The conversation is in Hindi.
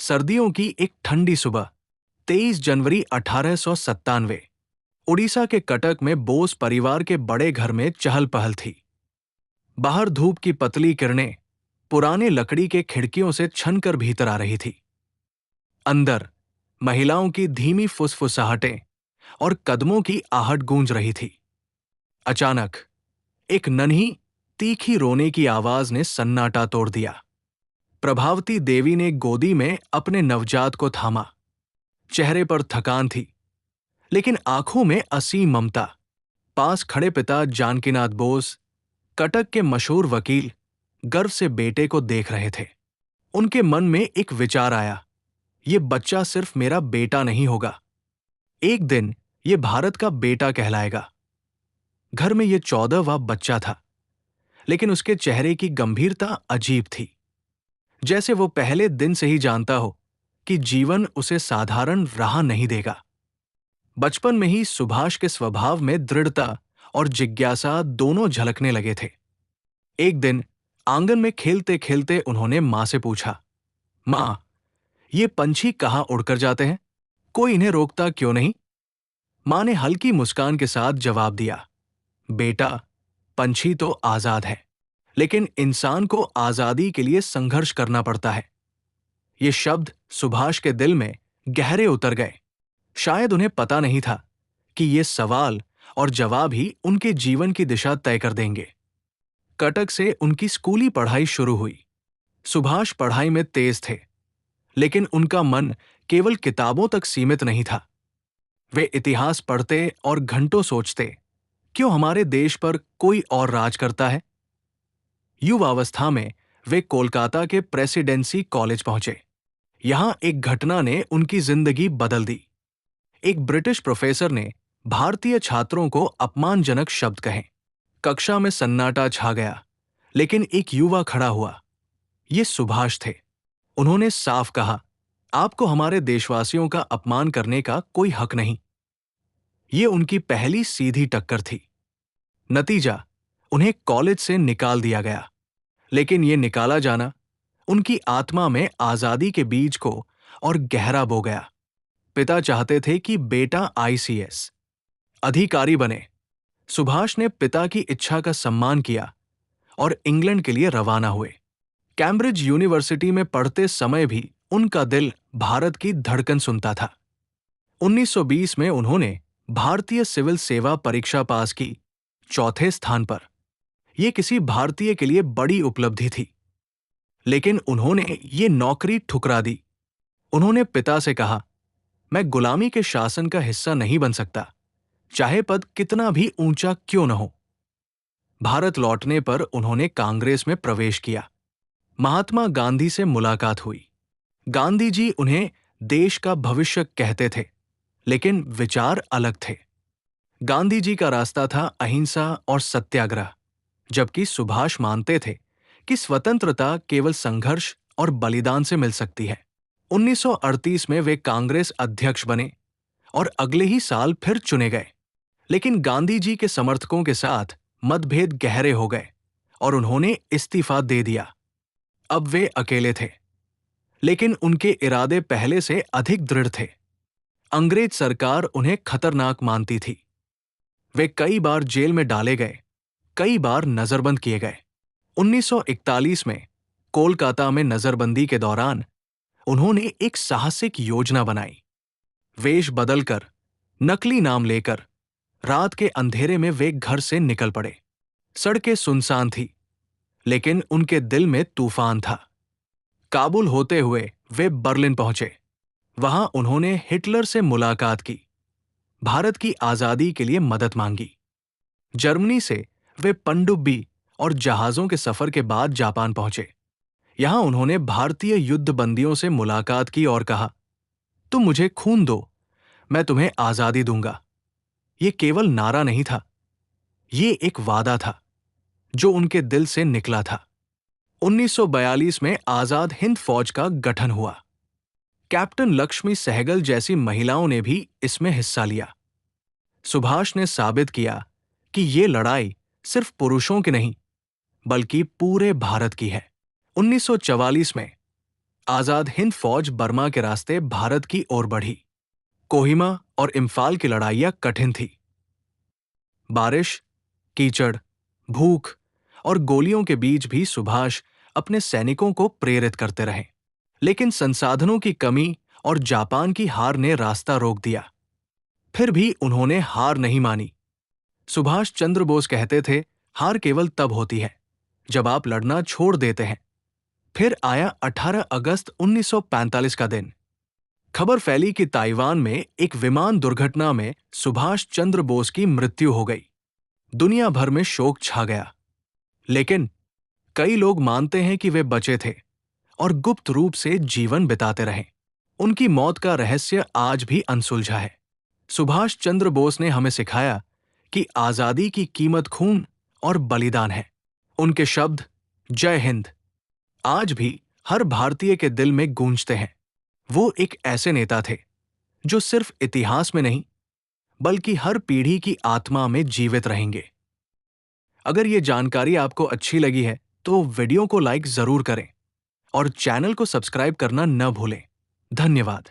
सर्दियों की एक ठंडी सुबह 23 जनवरी 1897। उड़ीसा के कटक में बोस परिवार के बड़े घर में चहल पहल थी। बाहर धूप की पतली किरणें पुराने लकड़ी के खिड़कियों से छनकर भीतर आ रही थी। अंदर महिलाओं की धीमी फुसफुसाहटें और कदमों की आहट गूंज रही थी। अचानक एक नन्ही तीखी रोने की आवाज ने सन्नाटा तोड़ दिया। प्रभावती देवी ने गोदी में अपने नवजात को थामा। चेहरे पर थकान थी, लेकिन आंखों में असीम ममता। पास खड़े पिता जानकीनाथ बोस, कटक के मशहूर वकील, गर्व से बेटे को देख रहे थे। उनके मन में एक विचार आया, ये बच्चा सिर्फ मेरा बेटा नहीं होगा, एक दिन ये भारत का बेटा कहलाएगा। घर में ये 14वां बच्चा था, लेकिन उसके चेहरे की गंभीरता अजीब थी, जैसे वो पहले दिन से ही जानता हो कि जीवन उसे साधारण राह नहीं देगा। बचपन में ही सुभाष के स्वभाव में दृढ़ता और जिज्ञासा दोनों झलकने लगे थे। एक दिन आंगन में खेलते खेलते उन्होंने मां से पूछा, मां, ये पंछी कहाँ उड़कर जाते हैं? कोई इन्हें रोकता क्यों नहीं? मां ने हल्की मुस्कान के साथ जवाब दिया, बेटा, पंछी तो आजाद है, लेकिन इंसान को आजादी के लिए संघर्ष करना पड़ता है। ये शब्द सुभाष के दिल में गहरे उतर गए। शायद उन्हें पता नहीं था कि ये सवाल और जवाब ही उनके जीवन की दिशा तय कर देंगे। कटक से उनकी स्कूली पढ़ाई शुरू हुई। सुभाष पढ़ाई में तेज थे, लेकिन उनका मन केवल किताबों तक सीमित नहीं था। वे इतिहास पढ़ते और घंटों सोचते, क्यों हमारे देश पर कोई और राज करता है? युवावस्था में वे कोलकाता के प्रेसिडेंसी कॉलेज पहुंचे। यहां एक घटना ने उनकी जिंदगी बदल दी। एक ब्रिटिश प्रोफेसर ने भारतीय छात्रों को अपमानजनक शब्द कहे। कक्षा में सन्नाटा छा गया, लेकिन एक युवा खड़ा हुआ। ये सुभाष थे। उन्होंने साफ कहा, आपको हमारे देशवासियों का अपमान करने का कोई हक नहीं। ये उनकी पहली सीधी टक्कर थी। नतीजा, उन्हें कॉलेज से निकाल दिया गया। लेकिन ये निकाला जाना उनकी आत्मा में आजादी के बीज को और गहरा बो गया। पिता चाहते थे कि बेटा आईसीएस अधिकारी बने। सुभाष ने पिता की इच्छा का सम्मान किया और इंग्लैंड के लिए रवाना हुए। कैम्ब्रिज यूनिवर्सिटी में पढ़ते समय भी उनका दिल भारत की धड़कन सुनता था। 1920 में उन्होंने भारतीय सिविल सेवा परीक्षा पास की, चौथे स्थान पर। यह किसी भारतीय के लिए बड़ी उपलब्धि थी, लेकिन उन्होंने ये नौकरी ठुकरा दी। उन्होंने पिता से कहा, मैं गुलामी के शासन का हिस्सा नहीं बन सकता, चाहे पद कितना भी ऊंचा क्यों न हो। भारत लौटने पर उन्होंने कांग्रेस में प्रवेश किया। महात्मा गांधी से मुलाकात हुई। गांधी जी उन्हें देश का भविष्य कहते थे, लेकिन विचार अलग थे। गांधी जी का रास्ता था अहिंसा और सत्याग्रह, जबकि सुभाष मानते थे कि स्वतंत्रता केवल संघर्ष और बलिदान से मिल सकती है। 1938 में वे कांग्रेस अध्यक्ष बने और अगले ही साल फिर चुने गए। लेकिन गांधी जी के समर्थकों के साथ मतभेद गहरे हो गए और उन्होंने इस्तीफा दे दिया। अब वे अकेले थे, लेकिन उनके इरादे पहले से अधिक दृढ़ थे। अंग्रेज सरकार उन्हें खतरनाक मानती थी। वे कई बार जेल में डाले गए, कई बार नजरबंद किए गए। 1941 में कोलकाता में नजरबंदी के दौरान उन्होंने एक साहसिक योजना बनाई। वेश बदलकर, नकली नाम लेकर रात के अंधेरे में वे घर से निकल पड़े। सड़कें सुनसान थी, लेकिन उनके दिल में तूफान था। काबुल होते हुए वे बर्लिन पहुंचे। वहां उन्होंने हिटलर से मुलाकात की, भारत की आजादी के लिए मदद मांगी। जर्मनी से वे पनडुब्बी और जहाजों के सफर के बाद जापान पहुंचे। यहां उन्होंने भारतीय युद्ध बंदियों से मुलाकात की और कहा, तुम मुझे खून दो, मैं तुम्हें आजादी दूंगा। ये केवल नारा नहीं था, ये एक वादा था जो उनके दिल से निकला था। 1942 में आजाद हिंद फौज का गठन हुआ। कैप्टन लक्ष्मी सहगल जैसी महिलाओं ने भी इसमें हिस्सा लिया। सुभाष ने साबित किया कि ये लड़ाई सिर्फ पुरुषों की नहीं, बल्कि पूरे भारत की है। 1944 में आजाद हिंद फौज बर्मा के रास्ते भारत की ओर बढ़ी। कोहिमा और इम्फाल की लड़ाइयां कठिन थी। बारिश, कीचड़, भूख और गोलियों के बीच भी सुभाष अपने सैनिकों को प्रेरित करते रहे। लेकिन संसाधनों की कमी और जापान की हार ने रास्ता रोक दिया। फिर भी उन्होंने हार नहीं मानी। सुभाष चंद्र बोस कहते थे, हार केवल तब होती है जब आप लड़ना छोड़ देते हैं। फिर आया 18 अगस्त 1945 का दिन। खबर फैली कि ताइवान में एक विमान दुर्घटना में सुभाष चंद्र बोस की मृत्यु हो गई। दुनिया भर में शोक छा गया। लेकिन कई लोग मानते हैं कि वे बचे थे और गुप्त रूप से जीवन बिताते रहे। उनकी मौत का रहस्य आज भी अनसुलझा है। सुभाष चंद्र बोस ने हमें सिखाया कि आजादी की कीमत खून और बलिदान है। उनके शब्द जय हिंद आज भी हर भारतीय के दिल में गूंजते हैं। वो एक ऐसे नेता थे जो सिर्फ इतिहास में नहीं बल्कि हर पीढ़ी की आत्मा में जीवित रहेंगे। अगर ये जानकारी आपको अच्छी लगी है तो वीडियो को लाइक जरूर करें और चैनल को सब्सक्राइब करना न भूलें। धन्यवाद।